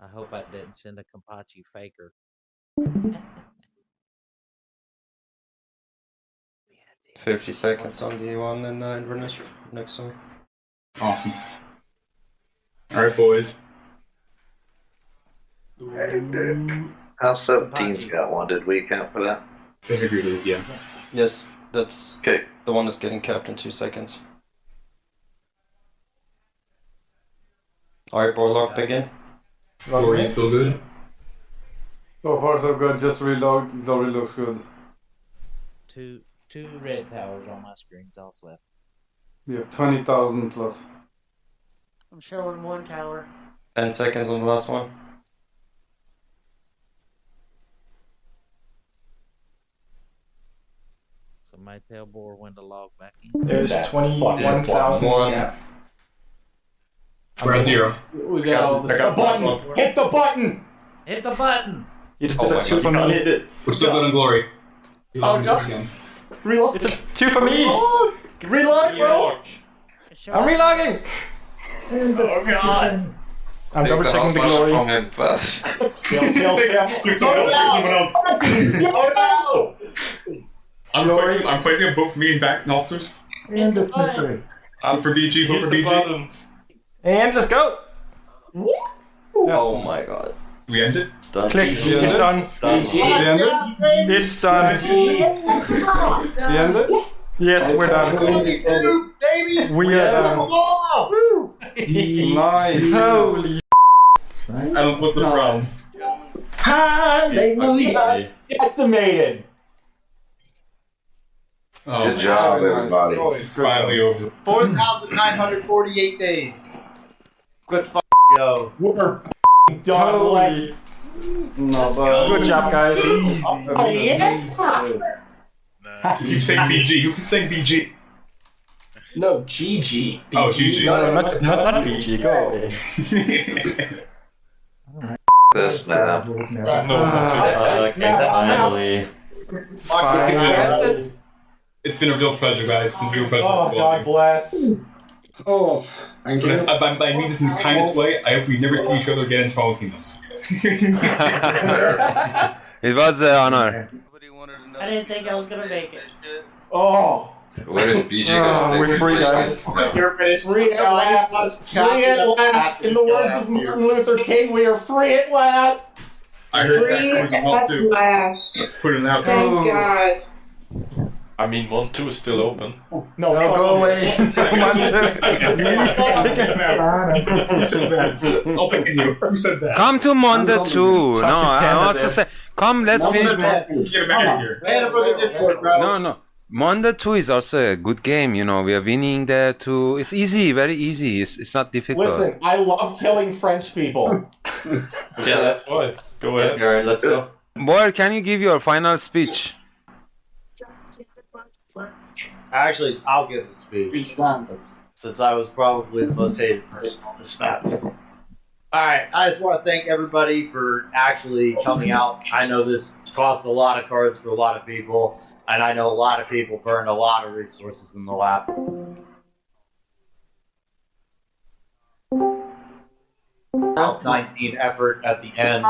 I hope I didn't send a Kampachi faker. 50 seconds on D1 and Inverness next summer. Awesome. Alright, boys. House 17's got one. Did we count for that? I think we did, yeah. Yes, that's Okay. the one that's getting capped in 2 seconds. Alright, Borlock, begin. Glory is still good. So far so good, just reload, Glory looks good. Two red towers on my screen. That's all that's left. We have 20,000 plus. I'm showing 1 tower. 10 seconds on the last one. So my tail Boer went to log back in. There's 21,000. One. Yeah. We're at 0. We got all the I got Button! one. Hit the button! Hit the button! You just Oh did my a 2 God, for you can't me. hit it. We're still good on Glory. Oh, no. Reload. It's a 2 for me! Reload, bro! I'm relogging! Oh god! I'm double checking the glory. From him first. Kill. Click someone else. Oh I'm placing a vote for me and back officers. And the fire. Vote for BG, vote for BG. no! And let's go! Oh my god. We end it. It's done. Click, it's done. It's done. The end it? Yes, we're done. We are done. Nice. Holy I don't. What's the problem? Hallelujah. decimated! Oh, Good job, everybody. it's finally over. 4,948 days. Let's go. We're done. Holy. No, but Good job, guys. Oh, yeah. You keep saying BG. You keep saying BG. No, GG. Oh, GG. No, not BG. Go away. This now. Finally. Finally. It's been a real pleasure, guys. It's been a real pleasure. Oh, God bless. Oh, thank you. I mean this in the kindest way. I hope we never see each other again in Stronghold Kingdoms. It was an honor. I didn't think I was gonna make it. Oh. Where is BG gonna We're free, guys. You're finished. Free at last. Free at last. In the words of Martin Luther King, we are free at last. I heard Free that was well too. last. Put it out. Thank God. I mean, 1-2 is still open. No, go away. Who said that? I'll pick you. Who said that? Come to Monday too. No, I also say, come, let's finish. Get him out of here. No. Monday 2 is also a good game, you know. We are winning there too. It's easy, very easy. It's not difficult. Listen, I love killing French people. Yeah, that's why. Go ahead. Alright, let's go. Boer, can you give your final speech? Actually, I'll give the speech. Since I was probably the most hated person on this map. Alright, I just want to thank everybody for actually coming out. I know this cost a lot of cards for a lot of people, and I know a lot of people burned a lot of resources in the lap. House 19 effort at the end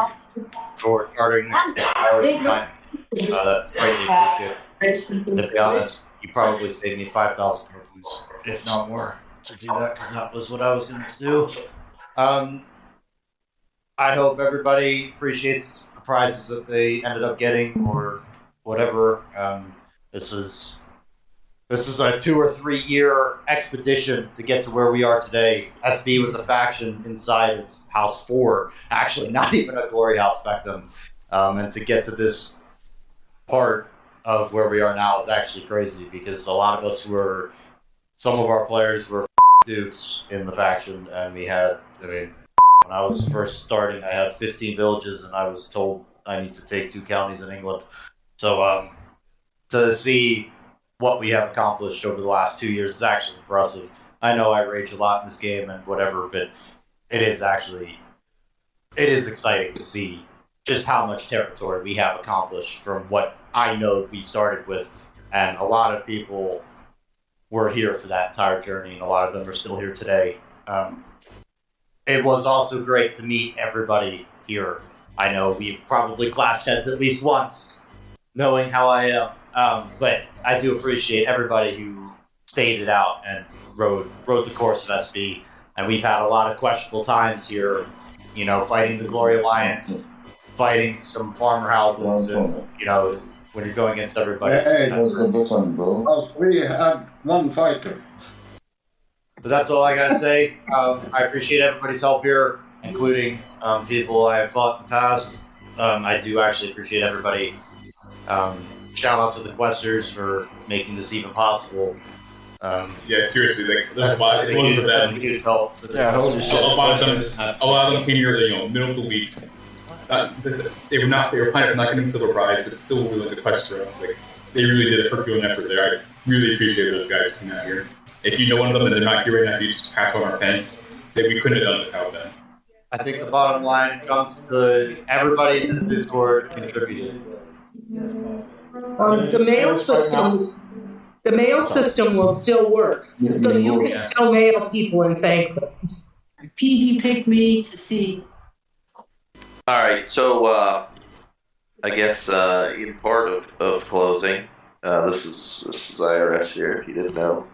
for charting hours of time. Greatly appreciate it. To be honest, you probably saved me 5,000 rupees, if not more, to do that, because that was what I was going to do. I hope everybody appreciates the prizes that they ended up getting, or whatever. This was a 2 or 3 year expedition to get to where we are today. SB was a faction inside of House 4, actually not even a glory house back then. And to get to this part of where we are now is actually crazy, because a lot of us some of our players were dukes in the faction, and we had, when I was first starting, I had 15 villages, and I was told I need to take 2 counties in England. So to see what we have accomplished over the last 2 years is actually impressive. I know I rage a lot in this game and whatever, but it is exciting to see just how much territory we have accomplished from what I know we started with. And a lot of people were here for that entire journey, and a lot of them are still here today. it was also great to meet everybody here. I know we've probably clashed heads at least once, knowing how I am. But I do appreciate everybody who stayed it out and rode the course of SB. And we've had a lot of questionable times here, you know, fighting the Glory Alliance, fighting some farmer houses, and, you know, when you're going against everybody. Hey, what's the button, bro? Oh, we have one fighter. But that's all I gotta say. I appreciate everybody's help here, including people I have fought in the past. I do actually appreciate everybody. Shout out to the questers for making this even possible. Yeah, seriously, like there's a lot. It's one for them. Help. Yeah, a lot of them came here, you know, middle of the week. They were kind of not getting silver prize, but still willing to quester us. Like they really did a Herculean effort there. I really appreciate those guys coming out here. If you know one of them and they're not here right now, if you just pass on our fence, that we couldn't have done it without them. I think the bottom line comes to everybody in this Discord contributed. The mail system will still work, so you can still mail people and thank them. PG picked me to see. All right, so I guess in part of closing, this is IRS here. If you didn't know,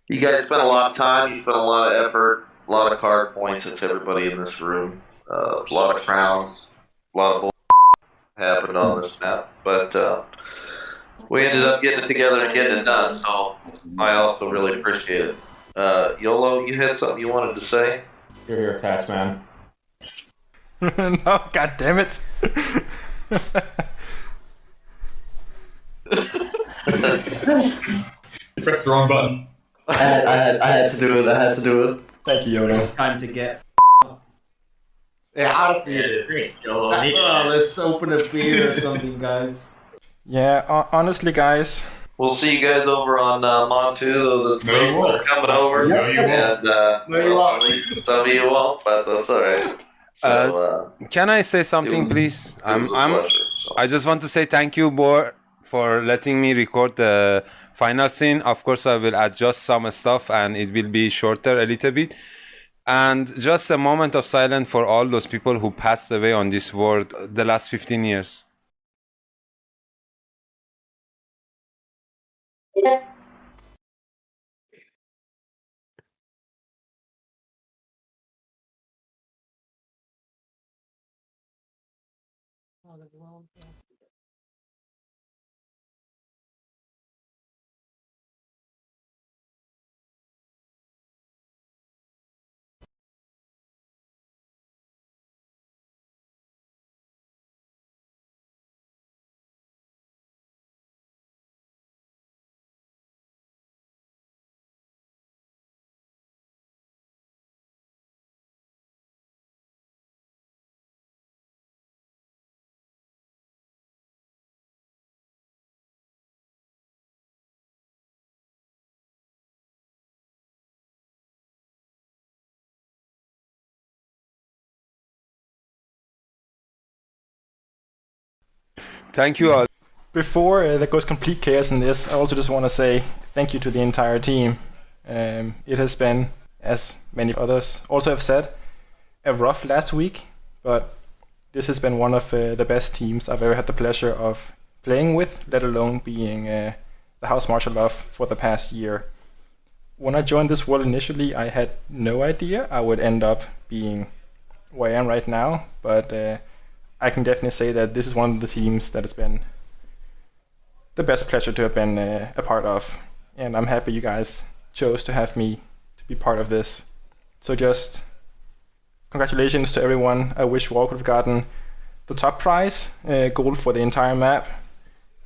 you guys spent a lot of time. You spent a lot of effort, a lot of card points. That's everybody in this room. A lot of crowns, a lot of bull happened on this map, but we ended up getting it together and getting it done. So I also really appreciate it. YOLO, you had something you wanted to say? You're here, Taxman. No, god damn it. Press the wrong button. I had to do it. Thank you, YOLO. It's time to get Yeah, honestly, it is. YOLO. Let's open a beer or something, guys. Yeah, honestly, guys. We'll see you guys over on Mon 2. Those No, you won't. are coming over. No, you won't. And, No, you won't. some of you won't, but that's alright. So, Can I say something, please? I just want to say thank you, Boer, for letting me record the final scene. Of course, I will adjust some stuff and it will be shorter a little bit. And just a moment of silence for all those people who passed away on this world the last 15 years. Thank you all. Before there goes complete chaos in this, I also just want to say thank you to the entire team. It has been, as many others also have said, a rough last week, but this has been one of the best teams I've ever had the pleasure of playing with, let alone being the House Marshal of for the past year. When I joined this world initially, I had no idea I would end up being where I am right now, but I can definitely say that this is one of the teams that has been the best pleasure to have been a part of, and I'm happy you guys chose to have me to be part of this. So just congratulations to everyone. I wish we all could have gotten the top prize, gold for the entire map,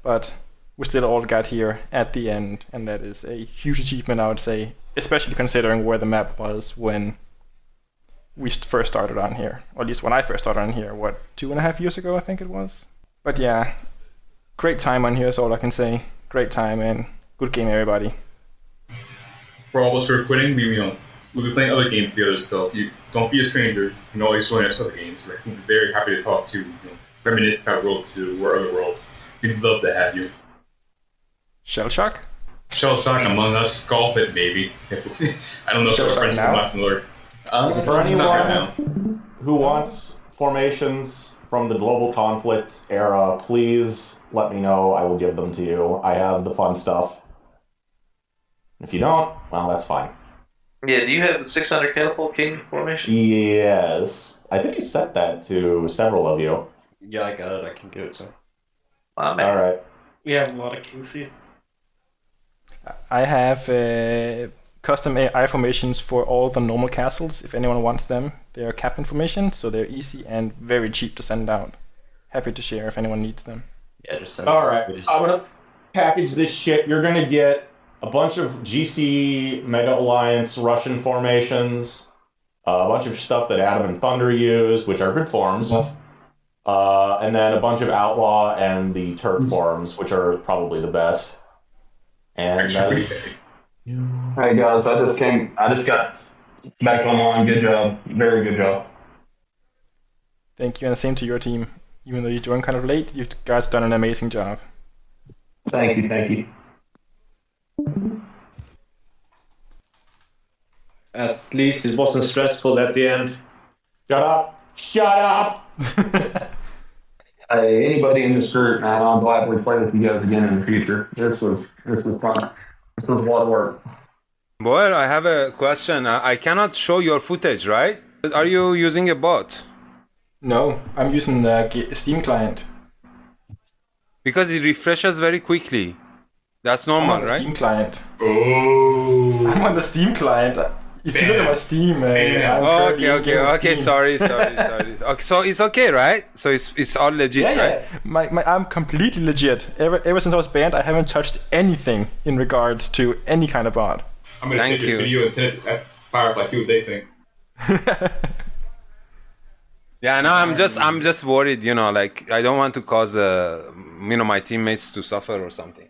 but we still all got here at the end, and that is a huge achievement, I would say, especially considering where the map was when we first started on here, or at least when I first started on here, 2.5 years ago I think it was. But yeah, great time on here is all I can say. Great time and good game everybody. For all of us who are quitting, we'll be playing other games together still. If you don't be a stranger, you can always join us for other games. We're very happy to talk to, reminisce about World 2 or other worlds. We'd love to have you. Shell Shock? Shell Shock, Among Us, Golf It maybe. I don't know if our friends from Last Miller. For anyone who wants formations from the global conflict era, please let me know. I will give them to you. I have the fun stuff. If you don't, well, that's fine. Yeah, do you have the 600 Catapult King formation? Yes. I think he sent that to several of you. Yeah, I got it. I can give it to him. All right. We have a lot of kings here. I have custom AI formations for all the normal castles, if anyone wants them. They are captain formations, so they're easy and very cheap to send out. Happy to share if anyone needs them. Yeah, just send All right. I'm going to package this shit. You're going to get a bunch of GC Mega Alliance Russian formations, a bunch of stuff that Adam and Thunder use, which are good forms, and then a bunch of Outlaw and the Turk forms, which are probably the best. And Hey guys, I just got back online. Good job. Very good job. Thank you, and the same to your team. Even though you joined kind of late, you guys done an amazing job. Thank you. At least it wasn't stressful at the end. Shut up! Hey, anybody in this group, man, I'll gladly play with you guys again in the future. This was fun. This was a lot of work. Boer, I have a question. I cannot show your footage, right? Are you using a bot? No, I'm using the Steam client. Because it refreshes very quickly. That's normal, I'm on the right? Steam client. Oh. I'm on the Steam client. If you look at my Steam, I'm okay. Sorry. Okay, so it's okay, right? So it's all legit, right? I'm completely legit. Ever since I was banned, I haven't touched anything in regards to any kind of bot. I'm gonna take your video and send it to Firefly, see what they think. Yeah, no, I'm just worried, like I don't want to cause my teammates to suffer or something.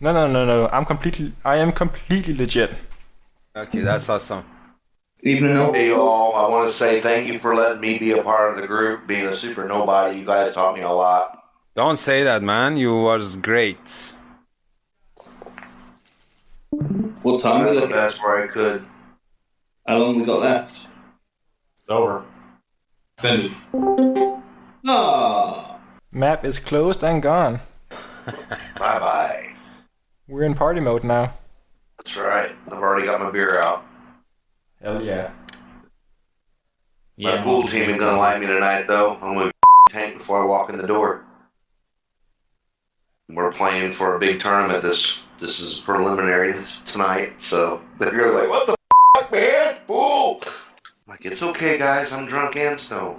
No. I am completely legit. Okay, that's awesome. Hey y'all, I want to say thank you for letting me be a part of the group, being a super nobody. You guys taught me a lot. Don't say that, man. You was great. What time we the looking? best where I could. How long we got left? It's over. Send it. Ah. Map is closed and gone. Bye-bye. We're in party mode now. That's right. I've already got my beer out. Hell yeah. My pool team ain't gonna like me tonight, though. I'm gonna tank before I walk in the door. We're playing for a big tournament. This is preliminary tonight, so they're like, "What the fuck, man? Pool!" Like, it's okay, guys. I'm drunk and stoned.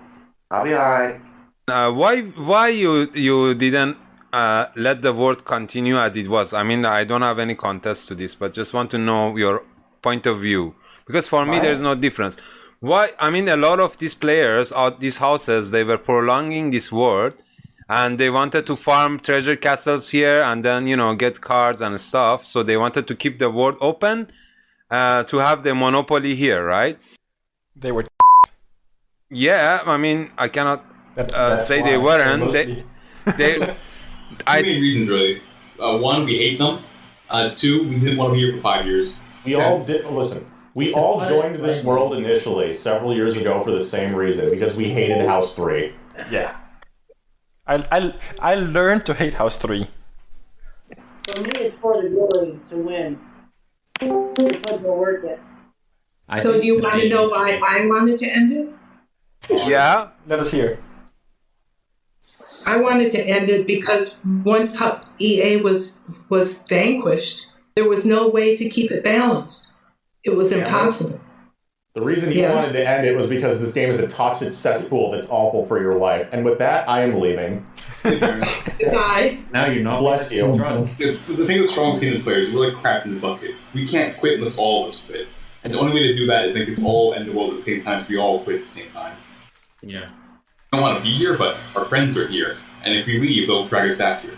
I'll be alright. Why you didn't let the world continue as it was? I mean, I don't have any contest to this, but just want to know your point of view. Because for me, there's no difference. Why? I mean, a lot of these players, these houses, they were prolonging this world, and they wanted to farm treasure castles here, and then get cards and stuff. So they wanted to keep the world open, to have the monopoly here, right? They were. Yeah, I mean, I cannot say they weren't. They Two main reasons, really. One, we hate them. Two, we didn't want to be here for 5 years. We all joined this world initially several years ago for the same reason, because we hated House 3. Yeah. I learned to hate House 3. For me, it's for the glory to win. To put more work in. So do you want to know why I wanted to end it? Yeah. Let us hear. I wanted to end it because once EA was vanquished, there was no way to keep it balanced. It was impossible. The reason you wanted to end it was because this game is a toxic cesspool that's awful for your life. And with that, I am leaving. Bye. Now you're not. Bless you. The thing with Stronghold Kingdoms players, we're like crap in the bucket. We can't quit unless all of us quit. And the only way to do that is make us all end the world at the same time, so we all quit at the same time. Yeah. We don't want to be here, but our friends are here. And if we leave, they'll drag us back here.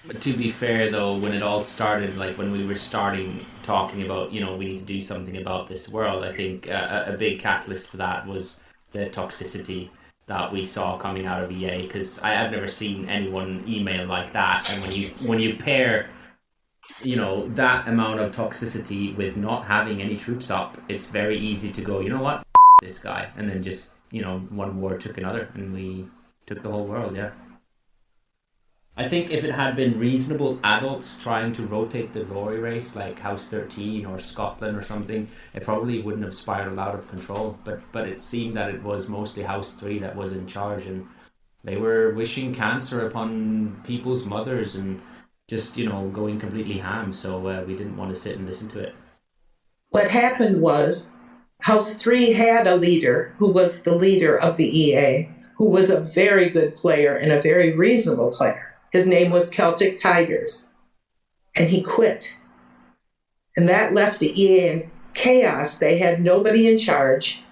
But to be fair, though, when it all started, like when we were talking about, we need to do something about this world, I think a big catalyst for that was the toxicity that we saw coming out of EA, because I've never seen anyone email like that. And when you pair that amount of toxicity with not having any troops up, it's very easy to go, you know what, this guy, and then just, one war took another, and we took the whole world, yeah. I think if it had been reasonable adults trying to rotate the glory race, like House 13 or Scotland or something, it probably wouldn't have spiraled out of control. But it seemed that it was mostly House 3 that was in charge, and they were wishing cancer upon people's mothers and just, going completely ham. So we didn't want to sit and listen to it. What happened was House 3 had a leader who was the leader of the EA, who was a very good player and a very reasonable player. His name was Celtic Tigers, and he quit. And that left the EA in chaos. They had nobody in charge,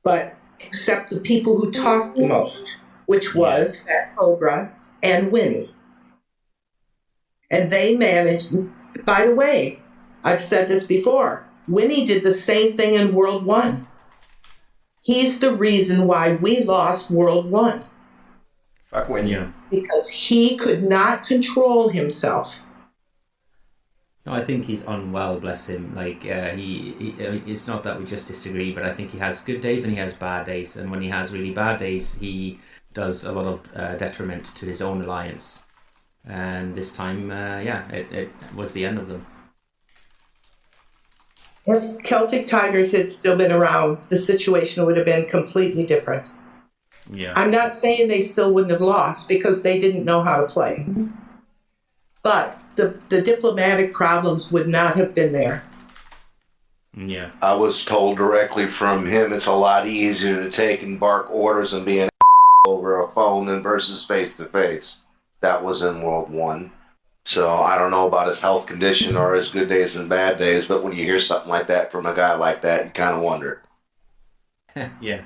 but except the people who talked the most, which was Fat Cobra and Winnie. And they managed, by the way, I've said this before, Winnie did the same thing in World 1. He's the reason why we lost World 1. Fuck Winnie. Yeah. Because he could not control himself. No, I think he's unwell, bless him. Like, it's not that we just disagree, but I think he has good days and he has bad days. And when he has really bad days, he does a lot of detriment to his own alliance. And this time, it was the end of them. If Celtic Tigers had still been around, the situation would have been completely different. Yeah. I'm not saying they still wouldn't have lost because they didn't know how to play. But the diplomatic problems would not have been there. Yeah. I was told directly from him it's a lot easier to take and bark orders and be an over a phone than versus face to face. That was in World 1. So I don't know about his health condition or his good days and bad days, but when you hear something like that from a guy like that, you kind of wonder. Yeah.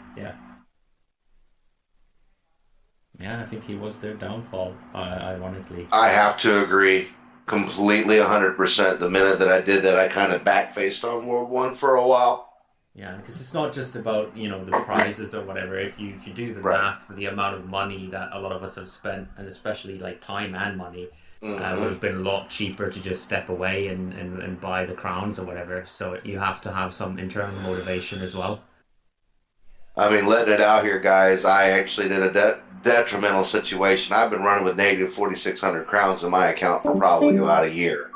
Yeah, I think he was their downfall, ironically. I have to agree completely 100%. The minute that I did that, I kind of backfaced on World 1 for a while. Yeah, because it's not just about, the prizes or whatever. If you do the math for the amount of money that a lot of us have spent, and especially like time and money, it would have been a lot cheaper to just step away and buy the crowns or whatever. So you have to have some internal motivation as well. I mean, letting it out here, guys, I actually did a detrimental situation. I've been running with negative 4,600 crowns in my account for probably about a year.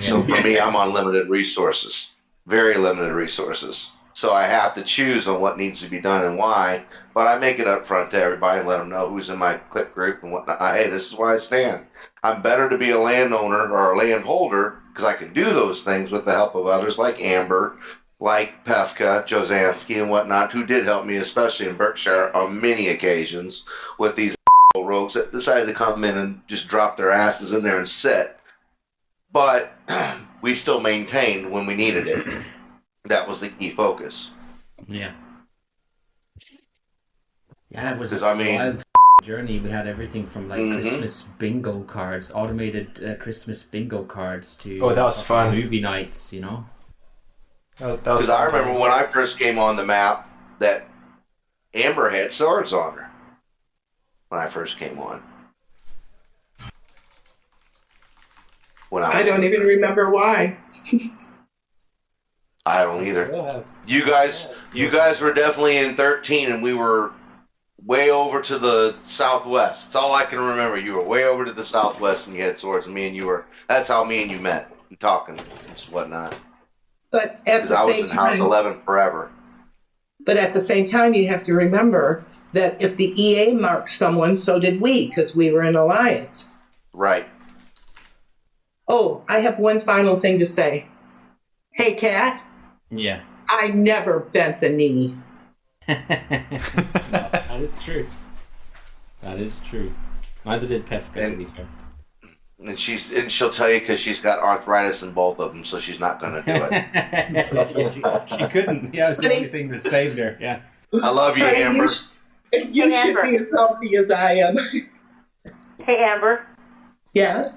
So for me, I'm on limited resources, very limited resources. So I have to choose on what needs to be done and why. But I make it up front to everybody and let them know who's in my click group and whatnot. Hey, this is where I stand. I'm better to be a landowner or a landholder because I can do those things with the help of others like Amber, like Pefka, Jozansky, and whatnot, who did help me, especially in Berkshire, on many occasions with these rogues that decided to come in and just drop their asses in there and sit. But we still maintained when we needed it. That was the key focus. Yeah. Yeah, it was a wild journey. We had everything from like Christmas bingo cards, automated Christmas bingo cards to that was fun. Movie nights, Because I remember when I first came on the map that Amber had swords on her when I first came on. I don't even remember why. I don't either. You guys were definitely in 13, and we were way over to the southwest. That's all I can remember. You were way over to the southwest, and you had swords. And me and you were. That's how me and you met, and talking and whatnot. But at the same time, I was in House 11 forever. But at the same time, you have to remember that if the EA marked someone, so did we, because we were in alliance. Right. Oh, I have one final thing to say. Hey, Kat. Yeah. I never bent the knee. That is true. That is true. Neither did Pefka, to be fair. And she'll tell you because she's got arthritis in both of them, so she's not going to do it. she couldn't. Yeah, it was the only thing that saved her. Yeah. I love you, Amber. You should be as healthy as I am. Hey, Amber. Yeah?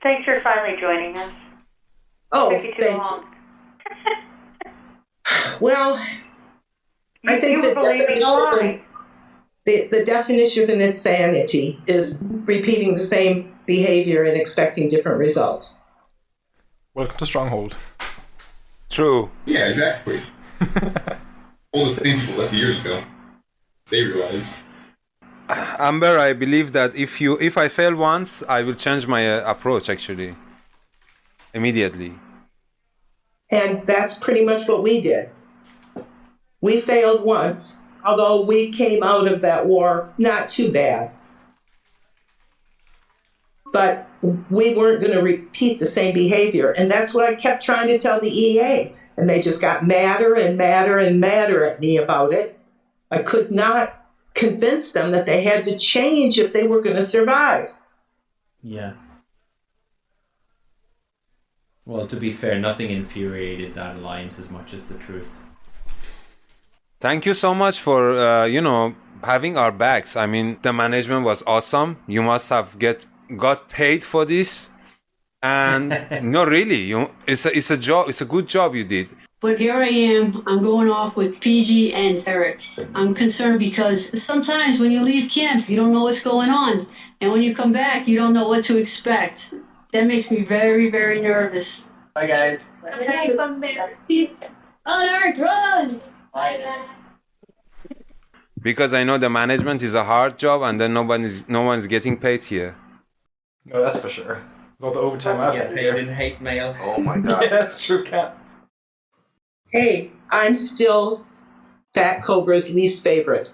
Thanks for finally joining us. Oh, thank you. Well, I think the definition of insanity is repeating the same behavior and expecting different results. Welcome to Stronghold. True. Yeah, exactly. All the same people left years ago. They realized. Amber, I believe that if I fail once, I will change my approach actually. Immediately. And that's pretty much what we did. We failed once, although we came out of that war not too bad. But we weren't going to repeat the same behavior. And that's what I kept trying to tell the EA. And they just got madder and madder and madder at me about it. I could not convince them that they had to change if they were going to survive. Yeah. Well, to be fair, nothing infuriated that alliance as much as the truth. Thank you so much for having our backs. I mean, the management was awesome. You must have got paid for this, and no, really, it's a job. It's a good job you did. But here I am. I'm going off with PG and Eric. I'm concerned because sometimes when you leave camp, you don't know what's going on, and when you come back, you don't know what to expect. That makes me very, very nervous. Bye, guys. Hey, come back. Peace. On Earth, run! Bye. Because I know the management is a hard job, and then no one is getting paid here. No, that's for sure. All the overtime I've Get paid in hate mail. Oh my god. Yeah, that's true, Cat. Hey, I'm still Fat Cobra's least favorite.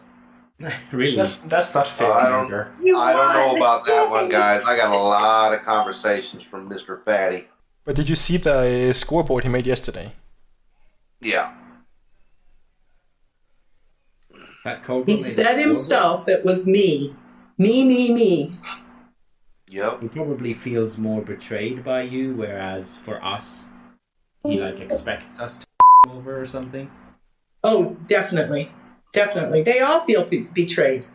Really? That's not fair. I don't know about that one, guys. I got a lot of conversations from Mr. Fatty. But did you see the scoreboard he made yesterday? Yeah. He said himself it was me. Me. Yep. He probably feels more betrayed by you, whereas for us, he expects us to over or something. Oh, definitely. They all feel betrayed.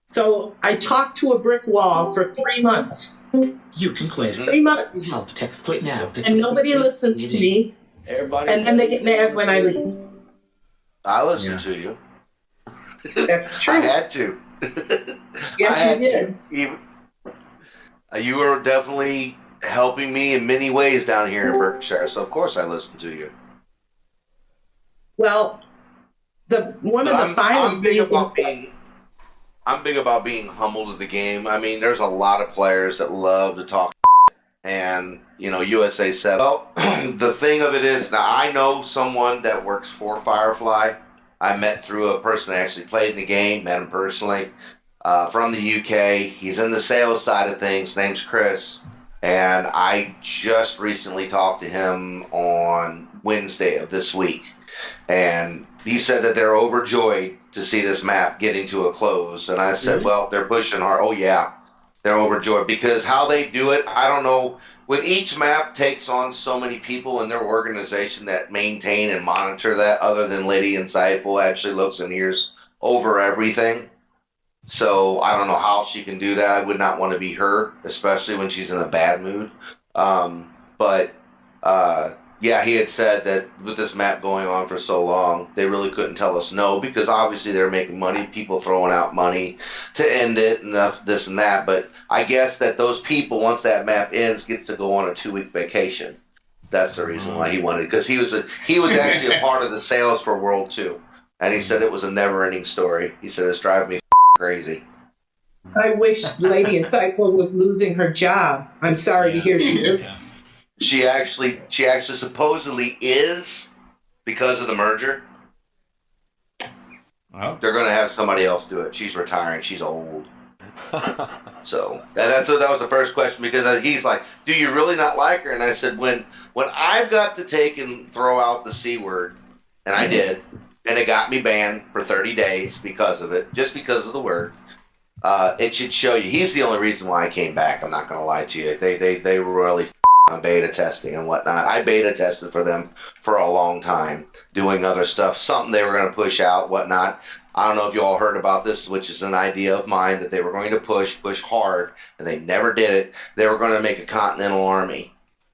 So I talked to a brick wall for 3 months. You can quit. 3 months. No, quit now. And nobody listens to me. And then they get mad when I leave. I listened to you. That's true. I had to. Yes, you did. You were definitely helping me in many ways down here in Berkshire, so of course I listened to you. Well, one of the final reasons. I'm big about being humble to the game. I mean, there's a lot of players that love to talk, and USA 7. Well, the thing of it is, now I know someone that works for Firefly. I met through a person that actually played in the game, met him personally, from the UK. He's in the sales side of things. His name's Chris. And I just recently talked to him on Wednesday of this week. And he said that they're overjoyed to see this map getting to a close. And I said, well, they're pushing hard. Oh, yeah, they're overjoyed. Because how they do it, I don't know. With each map takes on so many people in their organization that maintain and monitor that, other than Liddy Insightful actually looks and hears over everything. So I don't know how she can do that. I would not want to be her, especially when she's in a bad mood. Yeah, he had said that with this map going on for so long, they really couldn't tell us no, because obviously they're making money, people throwing out money to end it and this and that. But I guess that those people, once that map ends, gets to go on a 2-week vacation. That's the reason why he wanted, because he was actually a part of the sales for World 2. And he said it was a never-ending story. He said it's driving me crazy. I wish Lady Insightful was losing her job. I'm sorry to hear she is. She actually supposedly is, because of the merger. Oh. They're going to have somebody else do it. She's retiring. She's old. So that was the first question, because he's like, do you really not like her? And I said, when I've got to take and throw out the C word, and I did, and it got me banned for 30 days because of it, just because of the word, it should show you. He's the only reason why I came back. I'm not going to lie to you. They were really on beta testing and whatnot. I beta tested for them for a long time, doing other stuff, something they were going to push out, whatnot. I don't know if you all heard about this, which is an idea of mine, that they were going to push hard, and they never did it. They were going to make a continental army.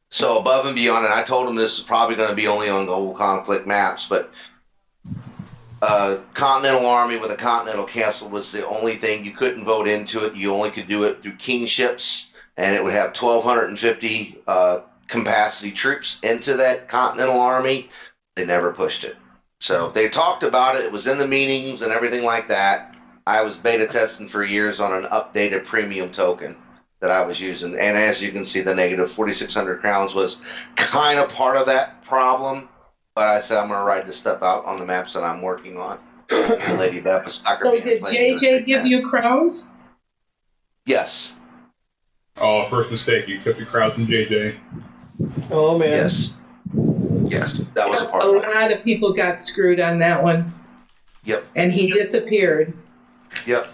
So above and beyond, and I told them this is probably going to be only on global conflict maps, but continental army with a continental castle was the only thing. You couldn't vote into it. You only could do it through kingships, and it would have 1,250 capacity troops into that Continental Army, they never pushed it. So they talked about it. It was in the meetings and everything like that. I was beta testing for years on an updated premium token that I was using. And as you can see, the negative 4,600 crowns was kind of part of that problem. But I said, I'm going to ride this stuff out on the maps that I'm working on. And Lady Beth was stuck. So did JJ give you crowns? Yes. Oh, first mistake. You accepted crowds from JJ. Oh, man. Yes. Yes, that was a part A of it. lot of people got screwed on that one. Yep. And he disappeared. Yep.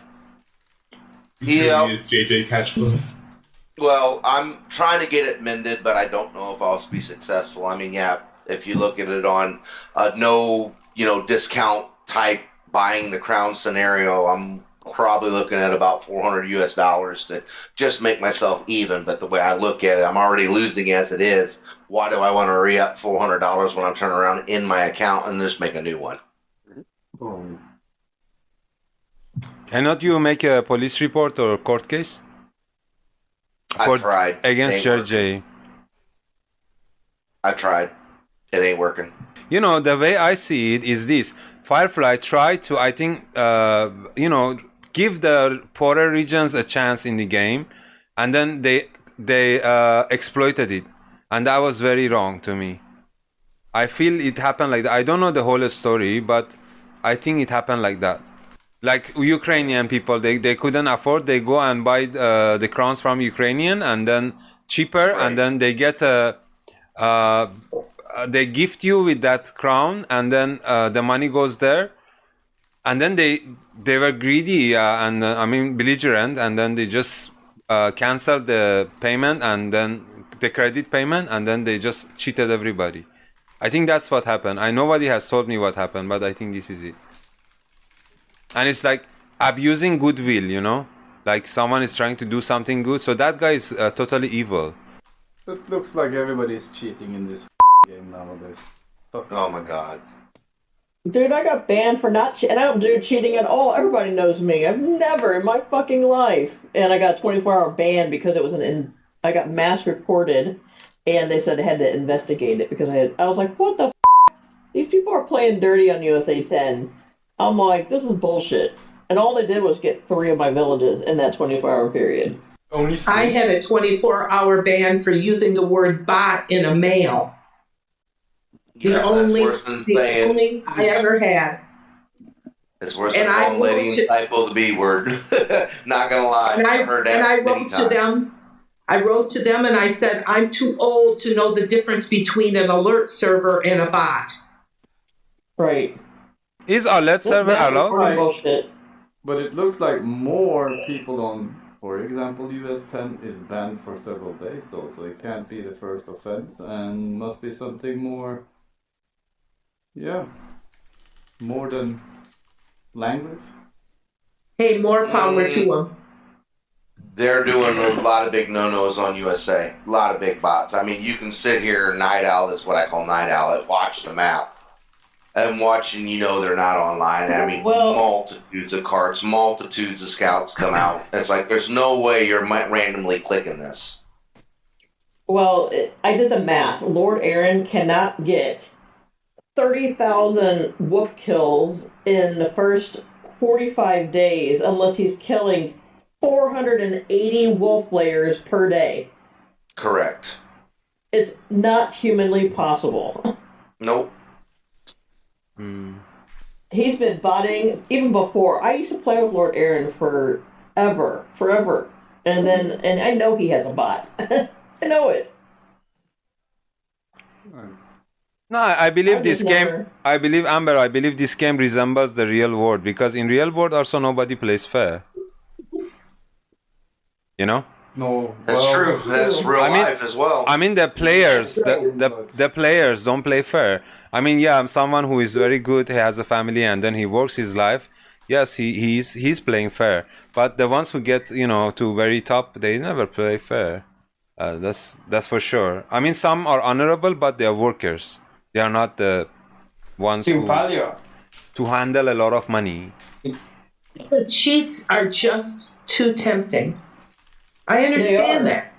Yeah. Is JJ Cashflow? Well, I'm trying to get it mended, but I don't know if I'll be successful. I mean, yeah, if you look at it on no, discount type buying the crown scenario, I'm probably looking at about $400 to just make myself even. But the way I look at it, I'm already losing as it is. Why do I want to re-up $400 when I'm turning around in my account and just make a new one? Cannot you make a police report or court case? I tried. Against JJ. I tried. It ain't working. The way I see it is this. Firefly tried to, I think, give the poorer regions a chance in the game, and then they exploited it. And that was very wrong to me. I feel it happened like that. I don't know the whole story, but I think it happened like that. Like Ukrainian people, they couldn't afford. They go and buy the crowns from Ukrainian, and then cheaper, right. And then they get they gift you with that crown, and then the money goes there, and then they were greedy and belligerent, and then they just canceled the payment and then the credit payment, and then they just cheated everybody. I think that's what happened. Nobody has told me what happened, but I think this is it. And it's like abusing goodwill, like someone is trying to do something good. So that guy is totally evil. It looks like everybody's cheating in this game nowadays. Oh my god. Dude, I got banned for not and I don't do cheating at all. Everybody knows me. I've never in my fucking life. And I got a 24-hour ban because it was I got mass reported, and they said I had to investigate it because I was like, what the f***? These people are playing dirty on USA 10. I'm like, this is bullshit. And all they did was get 3 of my villages in that 24-hour period. I had a 24-hour ban for using the word bot in a mail. The only I ever had. It's worse than calling lady and typo the B word. Not gonna lie. And I wrote to them. I wrote to them and I said, I'm too old to know the difference between an alert server and a bot. Right. Is alert server allowed? Bullshit. But it looks like more people on, for example, US 10 is banned for several days though, so it can't be the first offense, and must be something more, more than language. Hey, more power to them. They're doing a lot of big no-nos on USA. A lot of big bots. I mean, you can sit here, Night Owl, that's what I call Night Owl, watch the map. And watching, they're not online. I mean, multitudes of carts, multitudes of scouts come out. It's like, there's no way you're randomly clicking this. Well, I did the math. Lord Aaron cannot get 30,000 wolf kills in the first 45 days unless he's killing 480 wolf players per day. Correct. It's not humanly possible. Nope. He's been botting even before. I used to play with Lord Aaron forever. And I know he has a bot. I know it. No, I believe this game, Amber, I believe this game resembles the real world, because in real world also nobody plays fair. No, that's true. That's real life as well. I mean, the players, the players don't play fair. I mean, I'm someone who is very good. He has a family, and then he works his life. Yes, he's playing fair. But the ones who get to very top, they never play fair. That's for sure. I mean, some are honorable, but they are workers. They are not the ones to handle a lot of money. The cheats are just too tempting. I understand that.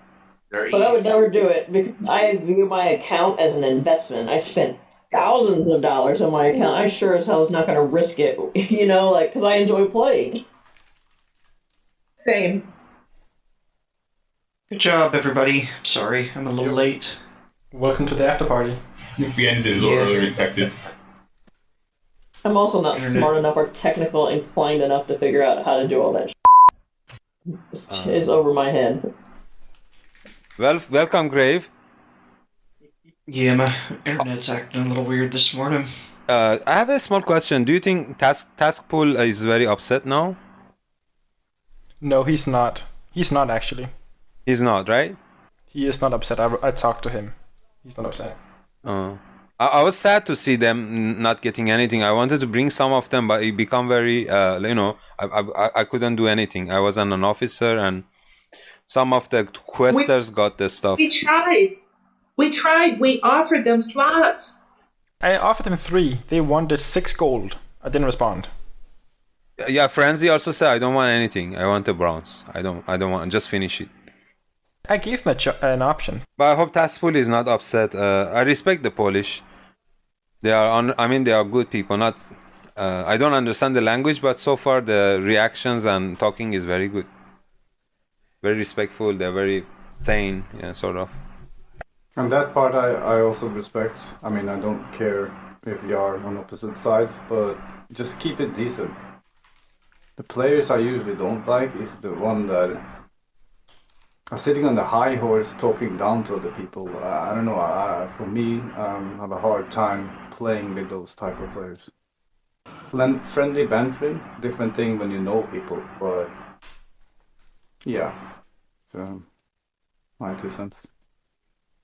They're But I would easy. never do it because I view my account as an investment. I spent thousands of dollars on my account. I sure as hell is not going to risk it, because I enjoy playing. Same. Good job, everybody. Sorry, I'm a little late. Welcome to the after party. We ended a little earlier than expected. I'm also not Internet. smart enough or technical inclined enough to figure out how to do all that. It's over my head. Well, welcome, Grave. Yeah, my internet's acting a little weird this morning. I have a small question. Do you think Taskpool is very upset now? No, he's not. He's not actually. He's not, right? He is not upset. I talked to him. He's not upset. I was sad to see them not getting anything. I wanted to bring some of them, but it become very, I couldn't do anything. I wasn't an officer, and some of the questers got the stuff. We tried. We offered them slots. I offered them 3. They wanted 6 gold. I didn't respond. Yeah, Frenzy also said, I don't want anything. I want the bronze. I don't want, just finish it. I gave him an option. But I hope Taskpool is not upset. I respect the Polish. They are they are good people. Not, I don't understand the language, but so far the reactions and talking is very good. Very respectful. They're very sane, sort of. And that part I also respect. I mean, I don't care if you are on opposite sides, but just keep it decent. The players I usually don't like is the one that are sitting on the high horse talking down to other people. I don't know, for me, I have a hard time playing with those type of players. Friendly bantering, different thing when you know people, but yeah, my 2 cents.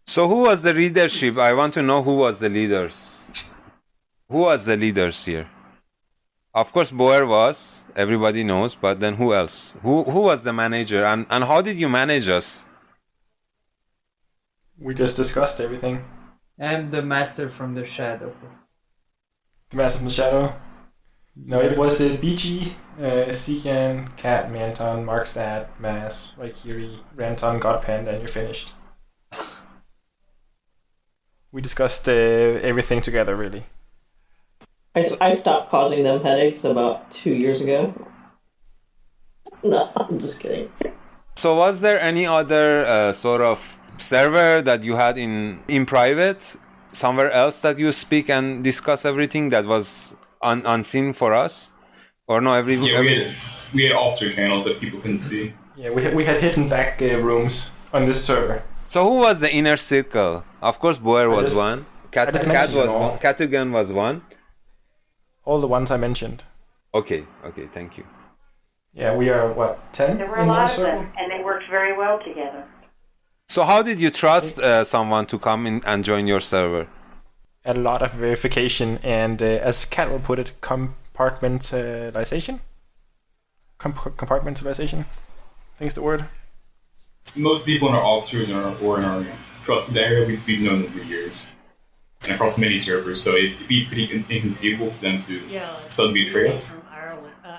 So who was the leadership? I want to know who was the leaders. Who was the leaders here? Of course, Boer was. Everybody knows. But then who else? Who was the manager? And how did you manage us? We just discussed everything. And the master from the shadow. The master from the shadow? No, it was BG, Seekan, Cat, Manton, Markstad, Mass, Valkyrie, Ranton, Godpen, and you're finished. We discussed everything together, really. I stopped causing them headaches about 2 years ago. No, I'm just kidding. So was there any other sort of server that you had in private, somewhere else that you speak and discuss everything that was unseen for us? Or no, we had officer channels that people couldn't see. Yeah, we had hidden back rooms on this server. So who was the inner circle? Of course, Boer was one. Kattungen was one. All the ones I mentioned. Okay, thank you. Yeah, we are, 10? There were a lot of them, and they worked very well together. So how did you trust someone to come in and join your server? A lot of verification and, as Kat will put it, compartmentalization? Compartmentalization, I think is the word. Most people in our officers or in our trusted area, we've known them for years. And across many servers, so it'd be pretty inconceivable for them to suddenly betray us. From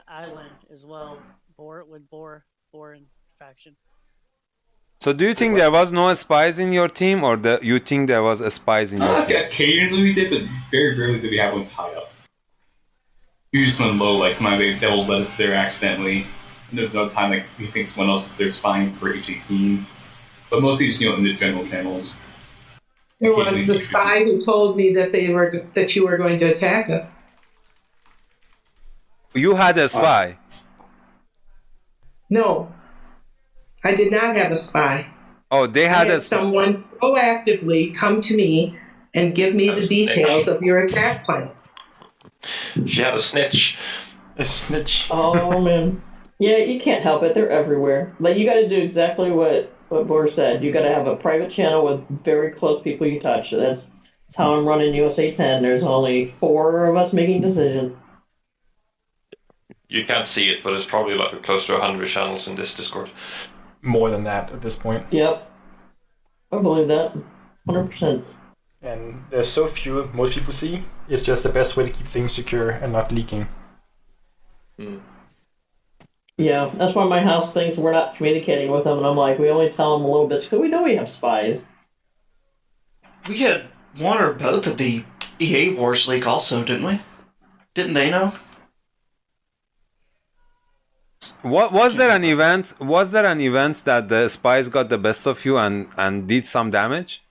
Ireland as well, Boer and faction. So do you think there was no spies in your team, or you think there was a spies in your team? Occasionally we did, but very rarely did we have ones high up. You just went low, like somebody devil led us there accidentally, and there's no time like we think someone else was there spying for H18. But mostly just in the general channels. There was the spy who told me that you were going to attack us. You had a spy? No, I did not have a spy. Oh, they had someone proactively come to me and give me the details of your attack plan. She had a snitch. A snitch. Oh man. Yeah, you can't help it. They're everywhere. Like, you got to do exactly what Boer said. You got to have a private channel with very close people you touch. That's how I'm running USA 10. There's only 4 of us making decisions. You can't see it, but it's probably like close to 100 channels in this Discord. More than that at this point. Yep. I believe that. 100%. And there's so few most people see. It's just the best way to keep things secure and not leaking. Yeah, that's why my house thinks we're not communicating with them, and I'm like, we only tell them a little bit because we know we have spies. We had one or both of the EA Wars leak also, didn't we? Didn't they know? What was there an event? Was there an event that the spies got the best of you and did some damage?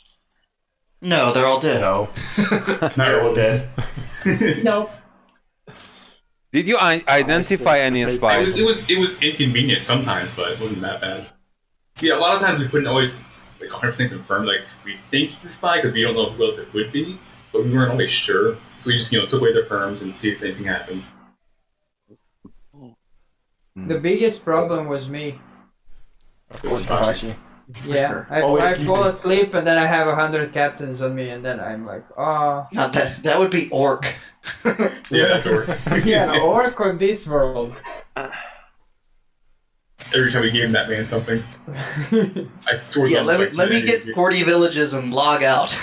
No, they're all dead. No. They're all dead. No. Did you identify any spies? It was inconvenient sometimes, but it wasn't that bad. Yeah, a lot of times we couldn't always 100% confirm. Like we think he's a spy because we don't know who else it would be, but we weren't always sure. So we just took away their perms and see if anything happened. The biggest problem was me. Of course, Kakashi. Yeah, I fall asleep and then I have 100 captains on me, and then I'm like, oh. Not that. That would be Orc. Yeah, that's Orc. Yeah, Orc of this world. Every time we gave that man something. I swear. Yeah, let me get 40 villages and log out.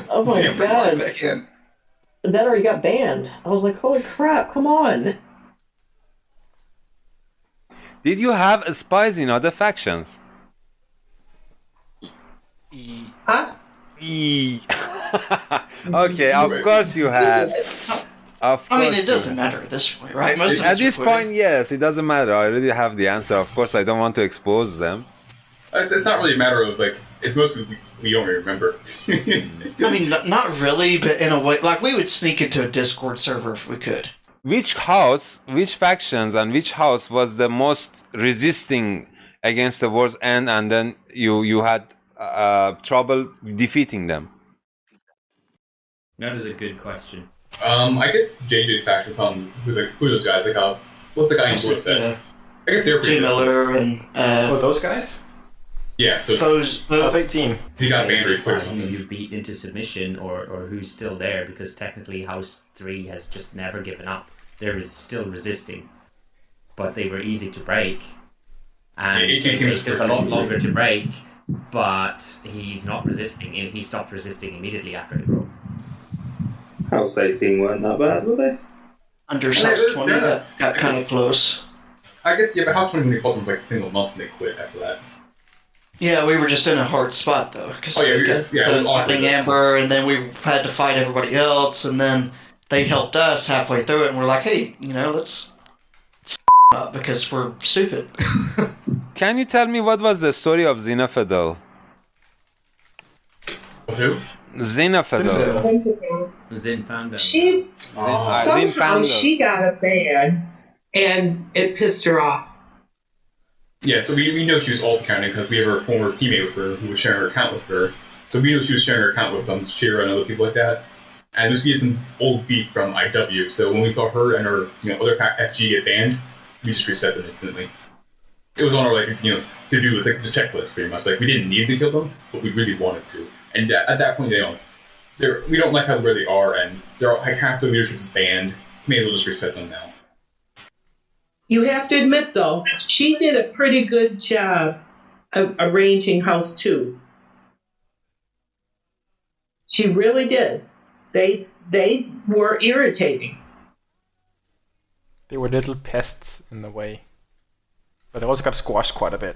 Oh my god. Back in. That already got banned. I was like, holy crap, come on. Did you have spies in other factions? Us? Okay, of course you had. I mean, it doesn't matter at this point, right? Most of at us this are point, yes, it doesn't matter. I already have the answer. Of course, I don't want to expose them. It's not really a matter of it's mostly we don't remember. I mean, not really, but in a way, we would sneak into a Discord server if we could. Which factions, and which house was the most resisting against the war's end, and then you had trouble defeating them? That is a good question. I guess JJ's faction found who those guys what's the guy in Dorset? I guess they're pretty Miller and those guys? Yeah, those 18. He got banned very quick. You beat into submission or who's still there, because technically House 3 has just never given up. They're still resisting, but they were easy to break, and it took a lot longer to break. But he's not resisting, and he stopped resisting immediately after he broke. House 18 weren't that bad, were they? Under House 20 got kind of close. I guess, yeah, but House 20 only fought them for a single month and they quit after that. Yeah, we were just in a hard spot, though. Because we got done fighting Amber, and then we had to fight everybody else, and then they helped us halfway through it, and we're like, hey, let's up because we're stupid. Can you tell me what was the story of Zinfadel? Who? Zinfadel. Zinfandel. Somehow she got a ban, and it pissed her off. Yeah, so we know she was alt accounting because we have her former teammate with her who was sharing her account with her. So we know she was sharing her account with Shira and other people like that. And we had some old beef from IW. So when we saw her and her other FG get banned, we just reset them instantly. It was on our to do with the checklist pretty much. We didn't need to kill them, but we really wanted to. And at that point, we don't like where they are, and they're half the leadership is banned. So maybe we'll just reset them now. You have to admit, though, she did a pretty good job of arranging House 2. She really did. They were irritating. They were little pests in the way. But they also got squashed quite a bit.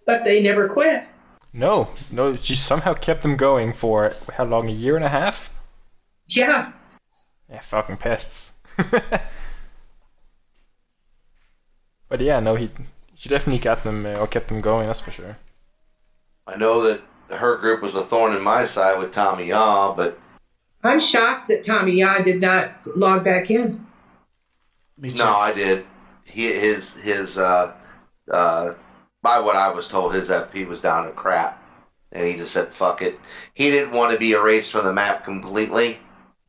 But they never quit. No, she somehow kept them going for, how long, a year and a half? Yeah. Yeah, fucking pests. But yeah, no, she definitely got them, or kept them going, that's for sure. I know that her group was a thorn in my side with Tommy Yaw, but... I'm shocked that Tommy Yaw did not log back in. No, I did. By what I was told, his FP was down to crap. And he just said, fuck it. He didn't want to be erased from the map completely.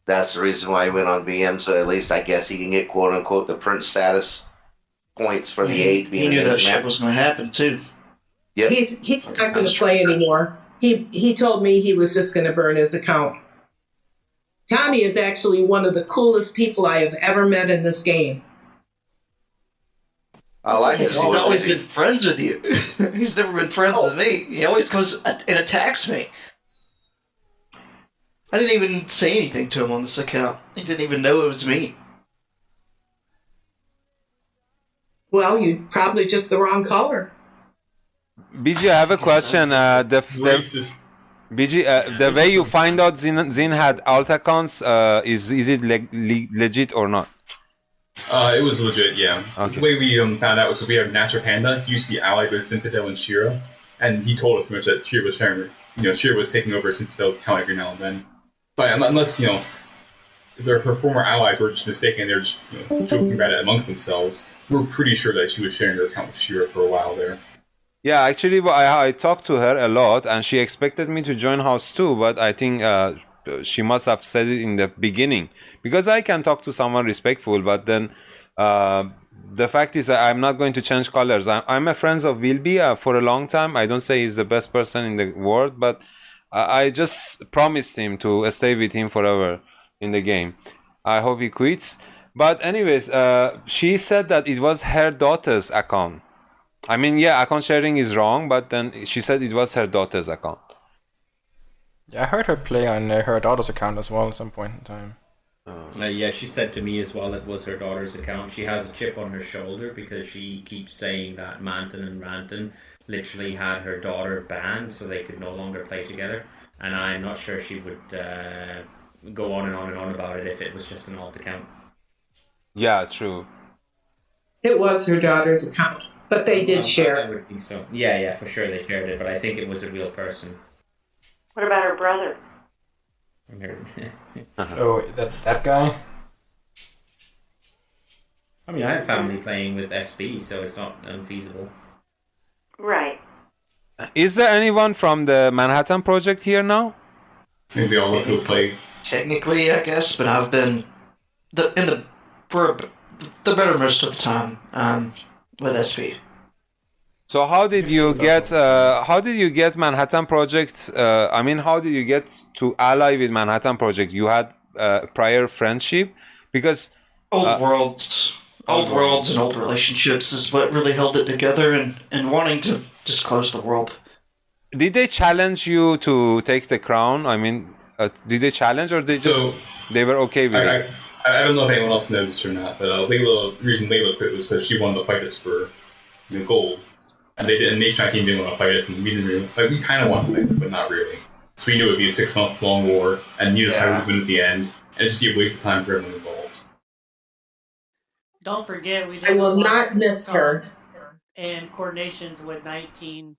That's the reason why he went on VM, so at least I guess he can get quote-unquote the prince status points for the 8 being He knew that map. shit was going to happen, too. Yep. He's not going to play anymore. He told me he was just going to burn his account. Tommy is actually one of the coolest people I have ever met in this game. I like it. He's always been friends with you. He's never been friends with me. He always goes and attacks me. I didn't even say anything to him on this account. He didn't even know it was me. Well, you probably just the wrong color. BG, I have a question. BG, the way you find out Zin had alt accounts, is it legit or not? It was legit, yeah. Okay. The way we found out was because we have Nasser Panda. He used to be allied with Zinfadel and Shira, and he told us pretty much that Shira was sharing, Shira was taking over Zinfadel's account every now and then. But unless, if her former allies were just mistaken, they're just joking about it amongst themselves, we're pretty sure that she was sharing her account with Shira for a while there. Yeah, actually, I talked to her a lot, and she expected me to join House 2, but I think she must have said it in the beginning. Because I can talk to someone respectful, but then the fact is that I'm not going to change colors. I'm a friend of Wilby for a long time. I don't say he's the best person in the world, but I just promised him to stay with him forever in the game. I hope he quits. But anyways, she said that it was her daughter's account. I mean, yeah, account sharing is wrong, but then she said it was her daughter's account. Yeah, I heard her play on her daughter's account as well at some point in time. Yeah, she said to me as well it was her daughter's account. She has a chip on her shoulder because she keeps saying that Manton and Ranton literally had her daughter banned so they could no longer play together. And I'm not sure she would go on and on and on about it if it was just an alt account. Yeah, true. It was her daughter's account, but they did share. I would think so. Yeah, for sure they shared it, but I think it was a real person. What about her brother? Oh, that guy? I mean, I have family playing with SB, so it's not unfeasible. Right. Is there anyone from the Manhattan Project here now? I think they all love to play. Technically, I guess, but I've been for the better most of the time with SV. So how did you get Manhattan Project? I mean, how did you get to ally with Manhattan Project? You had prior friendship, because old worlds and old relationships is what really held it together, and wanting to just close the world. Did they challenge you to take the crown? I mean, did they challenge, or they were okay with it? I don't know if anyone else knows this or not, but the reason Layla quit was because she wanted to fight us for gold. And the H9 team didn't want to fight us, and we didn't really, we kind of wanted to fight, but not really. So we knew it would be a 6-month long war, and neither side would win at the end, and it'd just be a waste of time for everyone involved. Don't forget, we did I will not miss her. And coordinations with 19,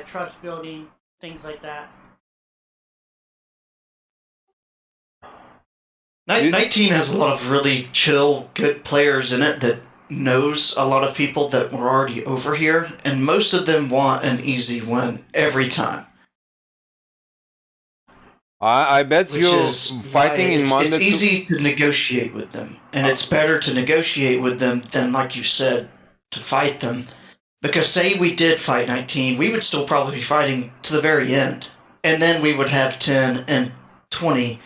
trust building, things like that. 19 has a lot of really chill, good players in it that knows a lot of people that were already over here, and most of them want an easy win every time. I bet you fighting in Monday. It's easy to negotiate with them, and it's better to negotiate with them than, like you said, to fight them. Because say we did fight 19, we would still probably be fighting to the very end, and then we would have 10 and 20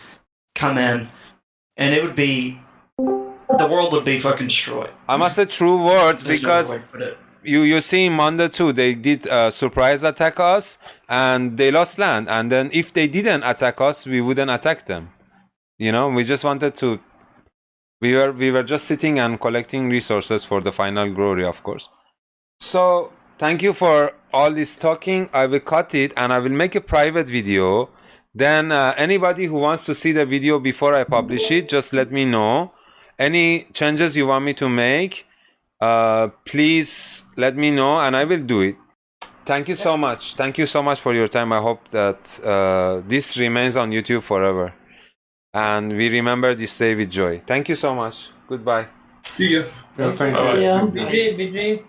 come in, and it would be, the world would be fucking destroyed. I must say true words, because you see in Monday too, they did surprise attack us and they lost land, and then if they didn't attack us, we wouldn't attack them. We just wanted to, we were just sitting and collecting resources for the final glory, of course. So thank you for all this talking. I will cut it and I will make a private video. Then anybody who wants to see the video before I publish it, just let me know. Any changes you want me to make, please let me know and I will do it. Thank you so much. Thank you so much for your time. I hope that this remains on YouTube forever. And we remember this day with joy. Thank you so much. Goodbye. See ya. Yeah, thank you. BG.